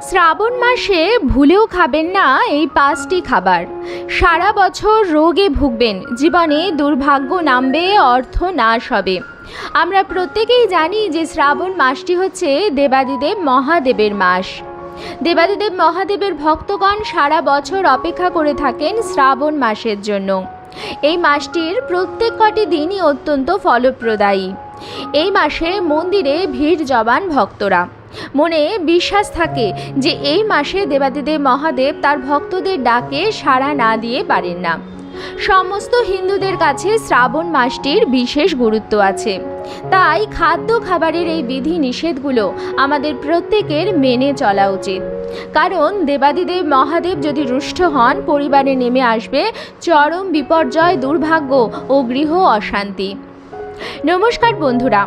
শ্রাবণ মাসে ভুলেও খাবেন না এই 5টি খাবার। সারা বছর রোগে ভুগবেন, জীবনে দুর্ভাগ্য নামবে, অর্থ নাশ হবে। আমরা প্রত্যেকেই জানি যে শ্রাবণ মাসটি হচ্ছে দেবাদিদেব মহাদেবের মাস। দেবাদিদেব মহাদেবের ভক্তগণ সারা বছর অপেক্ষা করে থাকেন শ্রাবণ মাসের জন্য। এই মাসটির প্রত্যেক কটি দিনই অত্যন্ত ফলপ্রদায়ী। এই মাসে মন্দিরে ভিড় জমান ভক্তরা। মনে বিশ্বাস থাকে যে এই মাসে দেবাদিদেব মহাদেব তার ভক্তদের ডাকে সাড়া না দিয়ে পারেন না। সমস্ত হিন্দুদের কাছে শ্রাবণ মাসটির বিশেষ গুরুত্ব আছে। তাই খাদ্য খাবারের এই বিধি নিষেধগুলো আমাদের প্রত্যেকের মেনে চলা উচিত। কারণ দেবাদিদেব মহাদেব যদি রুষ্ট হন, পরিবারে নেমে আসবে চরম বিপর্যয়, দুর্ভাগ্য ও গৃহ অশান্তি। নমস্কার বন্ধুরা,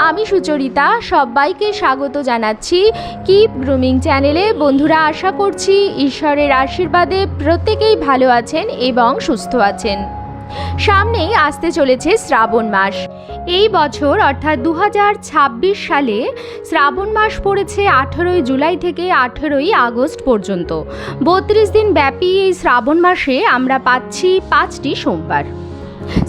আমি সুচরিতা সবাইকে স্বাগত জানাচ্ছি কিপ গ্রুমিং চ্যানেলে। বন্ধুরা, আশা করছি ঈশ্বরের আশীর্বাদে প্রত্যেকেই ভালো আছেন এবং সুস্থ আছেন। সামনেই আসতে চলেছে শ্রাবণ মাস। এই বছর অর্থাৎ 2026 সালে শ্রাবণ মাস পড়েছে 18 জুলাই থেকে 18 আগস্ট পর্যন্ত। 32 দিন ব্যাপী এই শ্রাবণ মাসে আমরা পাচ্ছি 5টি সোমবার।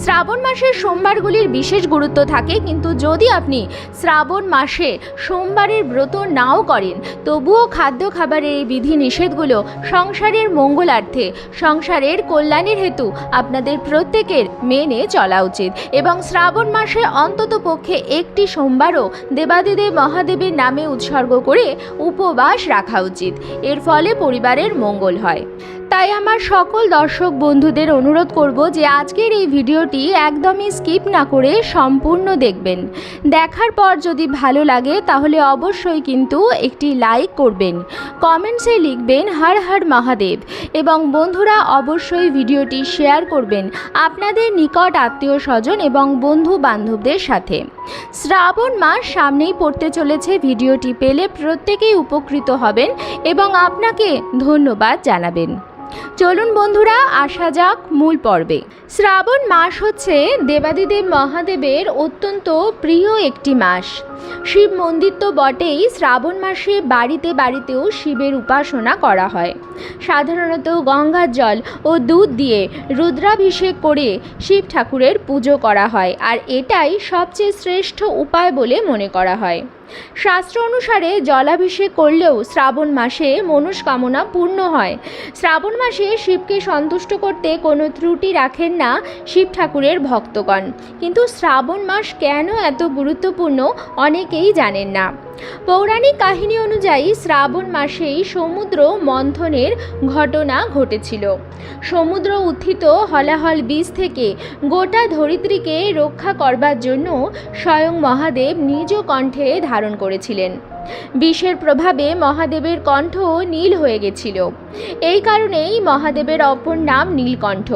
শ্রাবণ মাসের সোমবারগুলির বিশেষ গুরুত্ব থাকে, কিন্তু যদি আপনি শ্রাবণ মাসে সোমবারের ব্রত নাও করেন, তবুও খাদ্য খাবারের এই বিধি নিষেধগুলো সংসারের মঙ্গলার্থে, সংসারের কল্যাণের হেতু আপনাদের প্রত্যেকের মেনে চলা উচিত। এবং শ্রাবণ মাসে অন্তত পক্ষে একটি সোমবারও দেবাদিদেব মহাদেবের নামে উৎসর্গ করে উপবাস রাখা উচিত। এর ফলে পরিবারের মঙ্গল হয়। তাই আমার সকল দর্শক বন্ধুদের অনুরোধ করব যে আজকের এই ভিডিওটি একদমই স্কিপ না করে সম্পূর্ণ দেখবেন। দেখার পর যদি ভালো লাগে তাহলে অবশ্যই কিন্তু একটি লাইক করবেন, কমেন্টসে লিখবেন হর হর মহাদেব, এবং বন্ধুরা অবশ্যই ভিডিওটি শেয়ার করবেন আপনাদের নিকট আত্মীয় স্বজন এবং বন্ধু বান্ধবদের সাথে। শ্রাবণ মাস সামনেই পড়তে চলেছে। ভিডিওটি পেলে প্রত্যেকেই উপকৃত হবেন এবং আপনাকে ধন্যবাদ জানাবেন। চলুন বন্ধুরা, আসা যাক মূল পর্বে। শ্রাবণ মাস হচ্ছে দেবাদিদেব মহাদেবের অত্যন্ত প্রিয় একটি মাস। শিব মন্দির তো বটেই, শ্রাবণ মাসে বাড়িতে বাড়িতেও শিবের উপাসনা করা হয়। সাধারণত গঙ্গার জল ও দুধ দিয়ে রুদ্রাভিষেক করে শিব ঠাকুরের পুজো করা হয়, আর এটাই সবচেয়ে শ্রেষ্ঠ উপায় বলে মনে করা হয়। শাস্ত্র অনুসারে জলাভিষেক করলেও শ্রাবণ মাসে মনস্কামনা পূর্ণ হয়। শ্রাবণ মাসে শিবকে সন্তুষ্ট করতে কোনো ত্রুটি রাখেন না শিব ঠাকুরের ভক্তগণ। কিন্তু শ্রাবণ মাস কেন এত গুরুত্বপূর্ণ অনেকেই জানেন না। পৌরাণিক কাহিনী অনুযায়ী শ্রাবণ মাসেই সমুদ্র মন্থনের ঘটনা ঘটেছিল। সমুদ্র উত্থিত হলাহল বীজ থেকে গোটা ধরিত্রীকে রক্ষা করবার জন্য স্বয়ং মহাদেব নিজ কণ্ঠে ধারণ করেছিলেন। বিষের প্রভাবে মহাদেবের কণ্ঠ নীল হয়ে গেছিল। এই কারণেই মহাদেবের অপর নাম নীলকণ্ঠ।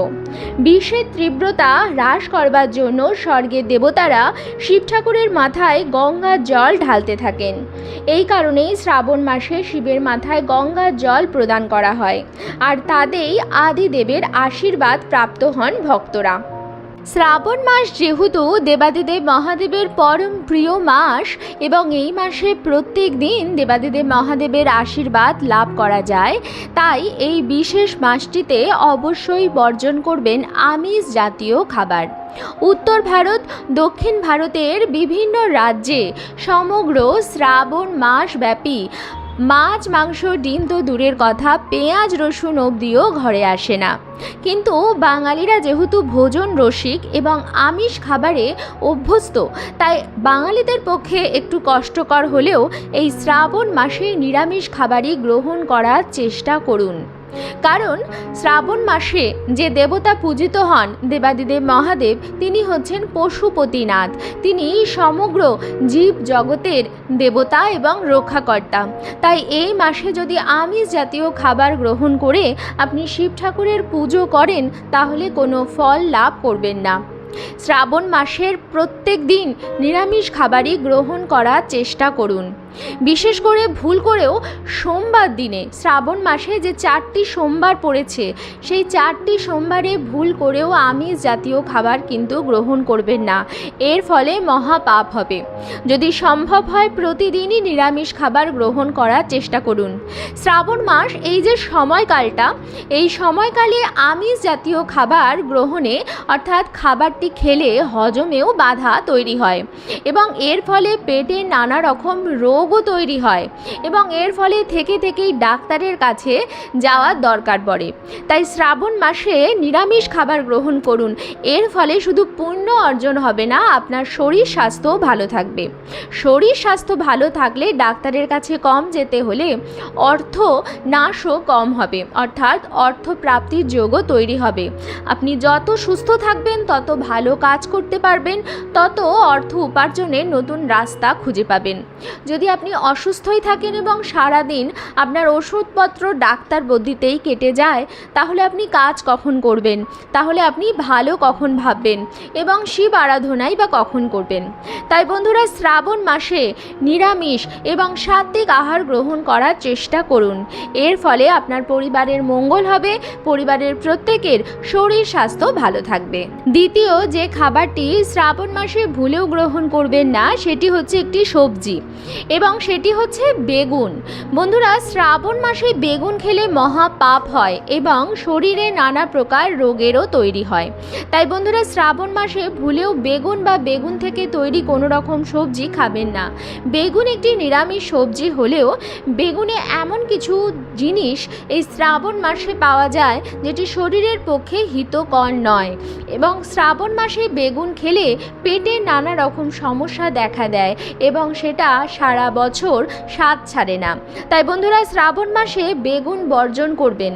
বিষের তীব্রতা হ্রাস করবার জন্য স্বর্গের দেবতারা শিব ঠাকুরের মাথায় গঙ্গার জল ঢালতে থাকেন। এই কারণেই শ্রাবণ মাসে শিবের মাথায় গঙ্গার জল প্রদান করা হয়, আর তাতেই আদিদেবের আশীর্বাদ প্রাপ্ত হন ভক্তরা। শ্রাবণ মাস যেহেতু দেবাদিদেব মহাদেবের পরম প্রিয় মাস এবং এই মাসে প্রত্যেক দিন দেবাদিদেব মহাদেবের আশীর্বাদ লাভ করা যায়, তাই এই বিশেষ মাসটিতে অবশ্যই বর্জন করবেন আমিষ জাতীয় খাবার। উত্তর ভারত, দক্ষিণ ভারতের বিভিন্ন রাজ্যে সমগ্র শ্রাবণ মাস ব্যাপী মাছ, মাংস, ডিম তো দূরের কথা, পেঁয়াজ রসুন অবধিও ঘরে আসে না। কিন্তু বাঙালিরা যেহেতু ভোজন রসিক এবং আমিষ খাবারে অভ্যস্ত, তাই বাঙালিদের পক্ষে একটু কষ্টকর হলেও এই শ্রাবণ মাসে নিরামিষ খাবারই গ্রহণ করার চেষ্টা করুন। কারণ শ্রাবণ মাসে যে দেবতা পূজিত হন দেবাদিদেব মহাদেব, তিনি হচ্ছেন পশুপতিনাথ। তিনি সমগ্র জীব জগতের দেবতা এবং রক্ষাকর্তা। তাই এই মাসে যদি আমিষ জাতীয় খাবার গ্রহণ করে আপনি শিব ঠাকুরের পুজো করেন, তাহলে কোনো ফল লাভ করবেন না। শ্রাবণ মাসের প্রত্যেক দিন নিরামিষ খাবারই গ্রহণ করার চেষ্টা করুন। বিশেষ করে ভুল করেও সোমবার দিনে শ্রাবণ মাসে যে 4টি সোমবার পড়েছে সেই 4টি সোমবারে ভুল করেও আমিষ জাতীয় খাবার কিন্তু গ্রহণ করবেন না, এর ফলে মহাপাপ হবে। যদি সম্ভব হয় প্রতিদিনই নিরামিষ খাবার গ্রহণ করার চেষ্টা করুন। শ্রাবণ মাস এই যে সময়কালটা, এই সময়কালে আমিষ জাতীয় খাবার গ্রহণে অর্থাৎ খাবারটি খেলে হজমেও বাধা তৈরি হয় এবং এর ফলে পেটে নানা রকম রোগও তৈরি হয় এবং এর ফলে থেকেই ডাক্তারের কাছে যাওয়ার দরকার পড়ে। তাই শ্রাবণ মাসে নিরামিষ খাবার গ্রহণ করুন, এর ফলে শুধু পুণ্য অর্জন হবে না, আপনার শরীর স্বাস্থ্যও ভালো থাকবে। শরীর স্বাস্থ্য ভালো থাকলে ডাক্তারের কাছে কম যেতে হলে অর্থ নাশও কম হবে, অর্থাৎ অর্থ প্রাপ্তির যোগও তৈরি হবে। আপনি যত সুস্থ থাকবেন তত ভালো কাজ করতে পারবেন, তত অর্থ উপার্জনের নতুন রাস্তা খুঁজে পাবেন। যদি আপনি অসুস্থই থাকেন এবং সারাদিন আপনার ওষুধপত্র ডাক্তার বদ্যিতেই কেটে যায়, তাহলে আপনি কাজ কখন করবেন, তাহলে আপনি ভালো কখন ভাববেন এবং শিব আরাধনাই বা কখন করবেন। তাই বন্ধুরা, শ্রাবণ মাসে নিরামিষ এবং সাত্ত্বিক আহার গ্রহণ করার চেষ্টা করুন। এর ফলে আপনার পরিবারের মঙ্গল হবে, পরিবারের প্রত্যেকের শরীর স্বাস্থ্য ভালো থাকবে। দ্বিতীয় যে খাবারটি শ্রাবণ মাসে ভুলেও গ্রহণ করবেন না সেটি হচ্ছে একটি সবজি এবং সেটি হচ্ছে বেগুন। বন্ধুরা, শ্রাবণ মাসে বেগুন খেলে মহাপাপ হয় এবং শরীরে নানা প্রকার রোগেরও তৈরি হয়। তাই বন্ধুরা, শ্রাবণ মাসে ভুলেও বেগুন বা বেগুন থেকে তৈরি কোনো রকম সবজি খাবেন না। বেগুন একটি নিরামিষ সবজি হলেও বেগুনে এমন কিছু জিনিস এই শ্রাবণ মাসে পাওয়া যায় যেটি শরীরের পক্ষে হিতকর নয় এবং শ্রাবণ মাসে বেগুন খেলে পেটে নানা রকম সমস্যা দেখা দেয় এবং সেটা সারা বছর স্বাদ ছাড়ে না। তাই বন্ধুরা, শ্রাবণ মাসে বেগুন বর্জন করবেন।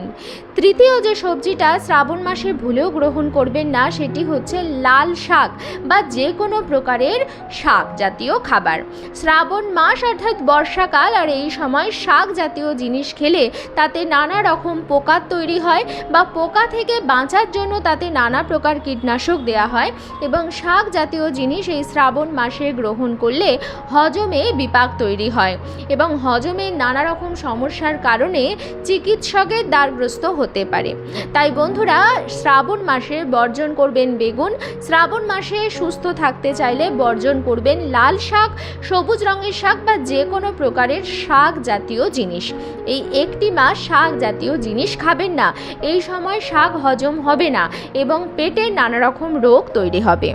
তৃতীয় যে সবজিটা শ্রাবণ মাসে ভুলেও গ্রহণ করবেন না সেটি হচ্ছে লাল শাক বা যে কোনো প্রকারের শাক জাতীয় খাবার। শ্রাবণ মাস অর্থাৎ বর্ষাকাল, আর এই সময় শাক জাতীয় জিনিস খেলে তাতে নানা রকম পোকা তৈরি হয় বা পোকা থেকে বাঁচার জন্য তাতে নানা প্রকার কীটনাশক দেওয়া হয় এবং শাক জাতীয় জিনিস এই শ্রাবণ মাসে গ্রহণ করলে হজমে বিপাক তৈরি হয় এবং হজমের নানা রকম সমস্যার কারণে চিকিৎসকের দ্বারগ্রস্ত হতে পারে। তাই বন্ধুরা, শ্রাবণ মাসে বর্জন করবেন বেগুন। শ্রাবণ মাসে সুস্থ থাকতে চাইলে বর্জন করবেন লাল শাক, সবুজ রঙের শাক বা যে কোনো প্রকারের শাক জাতীয় জিনিস। এই একটি মাস শাক জাতীয় জিনিস খাবেন না, এই সময় শাক হজম হবে না এবং পেটে নানা রকম রোগ তৈরি হবে।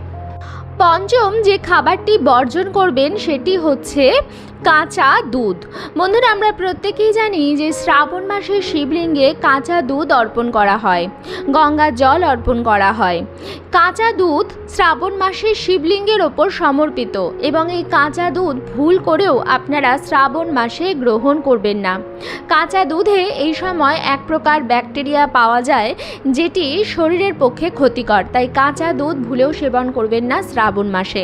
পঞ্চম যে খাবারটি বর্জন করবেন সেটি হচ্ছে কাঁচা দুধ। বন্ধুরা, আমরা প্রত্যেকেই জানি যে শ্রাবণ মাসে শিবলিঙ্গে কাঁচা দুধ অর্পণ করা হয়, গঙ্গার জল অর্পণ করা হয়। কাঁচা দুধ শ্রাবণ মাসে শিবলিঙ্গের ওপর সমর্পিত এবং এই কাঁচা দুধ ভুল করেও আপনারা শ্রাবণ মাসে গ্রহণ করবেন না। কাঁচা দুধে এই সময় এক প্রকার ব্যাকটেরিয়া পাওয়া যায় যেটি শরীরের পক্ষে ক্ষতিকর, তাই কাঁচা দুধ ভুলেও সেবন করবেন না শ্রাবণ মাসে।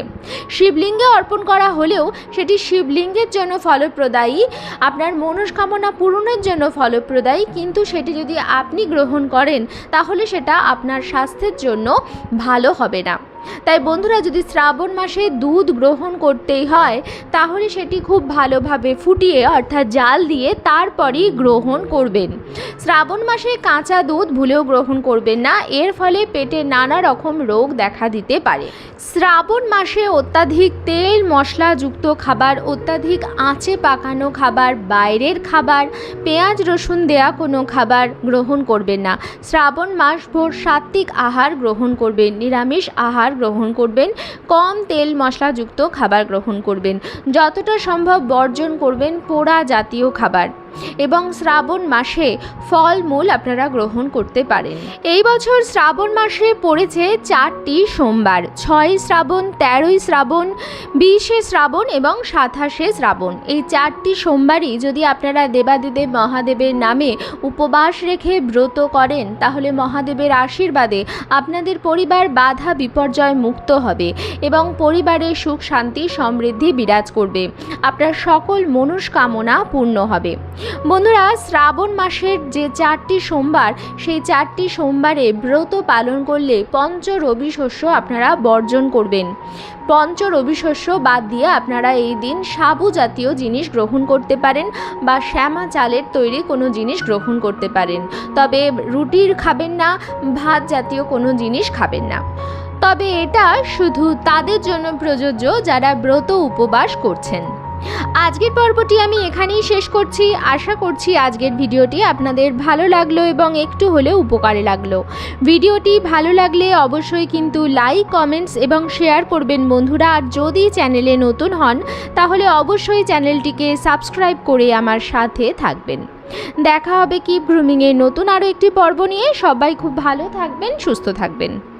শিবলিঙ্গে অর্পণ করা হলেও সেটি শিবলিঙ্গের জন্য ফলপ্রদায়ী, আপনার মনস্কামনা পূরণের জন্য ফলপ্রদায়ী, কিন্তু সেটি যদি আপনি গ্রহণ করেন তাহলে সেটা আপনার স্বাস্থ্যের জন্য ভালো হবে না। তাই বন্ধুরা, যদি শ্রাবণ মাসে দুধ গ্রহণ করতেই হয় তাহলে সেটি খুব ভালোভাবে ফুটিয়ে অর্থাৎ জাল দিয়ে তারপরই গ্রহণ করবেন। শ্রাবণ মাসে কাঁচা দুধ ভুলেও গ্রহণ করবেন না, এর ফলে পেটে নানা রকম রোগ দেখা দিতে পারে। শ্রাবণ মাসে অত্যাধিক তেল মশলাযুক্ত খাবার, অত্যাধিক আঁচে পাকানো খাবার, বাইরের খাবার, পেঁয়াজ রসুন দেয়া কোনো খাবার গ্রহণ করবেন না। শ্রাবণ মাস ভোর সাত্ত্বিক আহার গ্রহণ করবেন, নিরামিষ আহার গ্রহণ করবেন, কম তেল মশলাযুক্ত খাবার গ্রহণ করবেন, যতটা সম্ভব বর্জন করবেন পোড়া জাতীয় খাবার এবং শ্রাবণ মাসে ফলমূল আপনারা গ্রহণ করতে পারেন। এই বছর শ্রাবণ মাসে পড়েছে 4টি সোমবার, 6 শ্রাবণ, 13 শ্রাবণ, 20 শ্রাবণ এবং 27 শ্রাবণ। এই 4টি সোমবারই যদি আপনারা দেবাদিদেব মহাদেবের নামে উপবাস রেখে ব্রত করেন তাহলে মহাদেবের আশীর্বাদে আপনাদের পরিবার বাধা বিপর্যয় মুক্ত হবে এবং পরিবারে সুখ শান্তি সমৃদ্ধি বিরাজ করবে, আপনার সকল মনস্কামনা পূর্ণ হবে। বন্ধুরা, শ্রাবণ মাসের যে 4টি সোমবার, সেই 4টি সোমবারে ব্রত পালন করলে পঞ্চ রবি শস্য আপনারা বর্জন করবেন। পঞ্চ রবি শস্য বাদ দিয়ে আপনারা এই দিন সাবু জাতীয় জিনিস গ্রহণ করতে পারেন বা শ্যামা চালের তৈরি কোনো জিনিস গ্রহণ করতে পারেন। তবে রুটির খাবেন না, ভাত জাতীয় কোনো জিনিস খাবেন না। তবে এটা শুধু তাদের জন্য প্রযোজ্য যারা ব্রত উপবাস করছেন। আজকের পর্বটি আমি এখানেই শেষ করছি। আশা করছি আজকের ভিডিওটি আপনাদের ভালো লাগলো এবং একটু হলেও উপকারে লাগলো। ভিডিওটি ভালো লাগলে অবশ্যই কিন্তু লাইক, কমেন্টস এবং শেয়ার করবেন বন্ধুরা। আর যদি চ্যানেলে নতুন হন তাহলে অবশ্যই চ্যানেলটিকে সাবস্ক্রাইব করে আমার সাথে থাকবেন। দেখা হবে কিপ গ্রুমিংয়ের নতুন আরও একটি পর্ব নিয়ে। সবাই খুব ভালো থাকবেন, সুস্থ থাকবেন।